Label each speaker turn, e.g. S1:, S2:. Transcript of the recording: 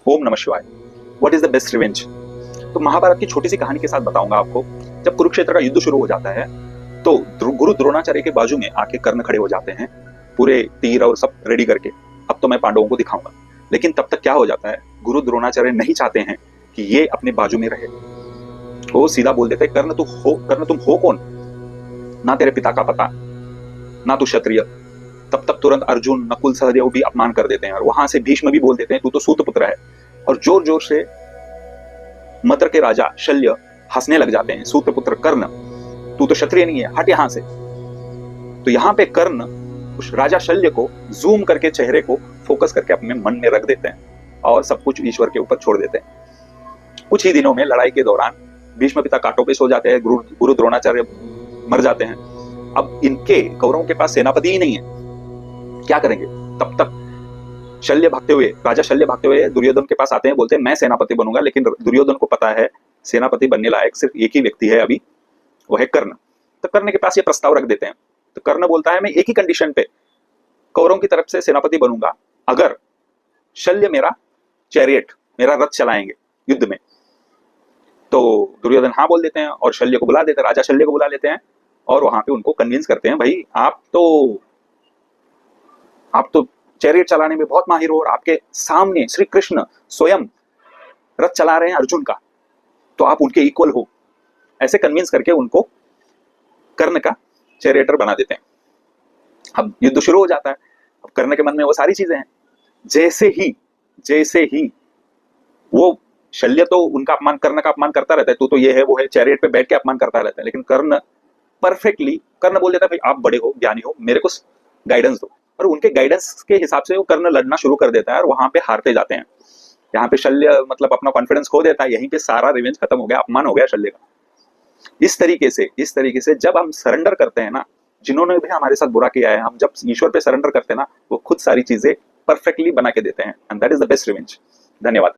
S1: ओम नमः शिवाय। What is the best revenge? तो महाभारत की छोटी सी कहानी के साथ बताऊंगा आपको। जब कुरुक्षेत्र का युद्ध शुरू हो जाता है तो गुरु द्रोणाचार्य के बाजू में आके कर्ण खड़े हो जाते हैं, पूरे तीर और सब रेडी करके। अब तो मैं पांडवों को दिखाऊंगा। लेकिन तब तक क्या हो जाता है, गुरु द्रोणाचार्य नहीं चाहते हैं कि ये अपने बाजू में रहे। वो सीधा बोल देते हैं, कर्ण तुम हो कौन? ना तेरे पिता का पता, ना तू क्षत्रिय। तब तक तुरंत अर्जुन, नकुल, सहदेव भी अपमान कर देते हैं और वहां से भीष्म भी बोल देते हैं, तू तो सूत पुत्र है। और जोर जोर से मद्र के राजा शल्य हंसने लग जाते हैं, सूत पुत्र कर्ण, तू तो क्षत्रिय नहीं है, हट यहां से। तो यहां पे कर्ण उस राजा शल्य को जूम करके, चेहरे को फोकस करके अपने मन में रख देते हैं और सब कुछ ईश्वर के ऊपर छोड़ देते हैं। कुछ ही दिनों में लड़ाई के दौरान भीष्म पिता कांटों पे सो जाते हैं, गुरु द्रोणाचार्य मर जाते हैं। अब इनके कौरवों के पास सेनापति ही नहीं है, क्या करेंगे? तब तक राजा शल्य भागते हुए दुर्योधन के पास आते हैं, बोलते हैं मैं सेनापति बनूंगा। लेकिन दुर्योधन को पता है सेनापति बनने लायक सिर्फ एक ही व्यक्ति है अभी, वो है कर्ण। तो कर्ण के पास ये प्रस्ताव रख देते हैं। तो कर्ण बोलता है मैं एक ही कंडीशन पे कौरवों की तरफ से सेनापति बनूंगा, अगर शल्य मेरा चैरियट, मेरा रथ चलाएंगे युद्ध में। तो दुर्योधन हाँ बोल देते हैं और शल्य को बुला देते हैं, राजा शल्य को बुला लेते हैं और वहां पे उनको कन्विंस करते हैं, भाई आप तो चैरियट चलाने में बहुत माहिर हो और आपके सामने श्री कृष्ण स्वयं रथ चला रहे हैं अर्जुन का, तो आप उनके इक्वल हो। ऐसे कन्विंस करके उनको कर्ण का चैरियटर बना देते हैं। अब युद्ध शुरू हो जाता है। अब कर्ण के मन में वो सारी चीजें हैं। जैसे ही वो शल्य तो उनका अपमान, कर्ण का अपमान करता रहता है, तू तो ये है वो है, चैरियट पे बैठ के अपमान करता रहता है। लेकिन कर्ण बोल देता है, भाई आप बड़े हो, ज्ञानी हो, मेरे को गाइडेंस दो। और उनके गाइडेंस के हिसाब से वो कर्ण लड़ना शुरू कर देता है और वहां पे हारते जाते हैं। यहाँ पे शल्य मतलब अपना कॉन्फिडेंस खो देता है, यहीं पे सारा रिवेंज खत्म हो गया, अपमान हो गया शल्य का। इस तरीके से जब हम सरेंडर करते हैं ना, जिन्होंने भी हमारे साथ बुरा किया है, हम जब ईश्वर पे सरेंडर करते हैं ना, वो खुद सारी चीजें परफेक्टली बना के देते हैं। And that is the best revenge. धन्यवाद।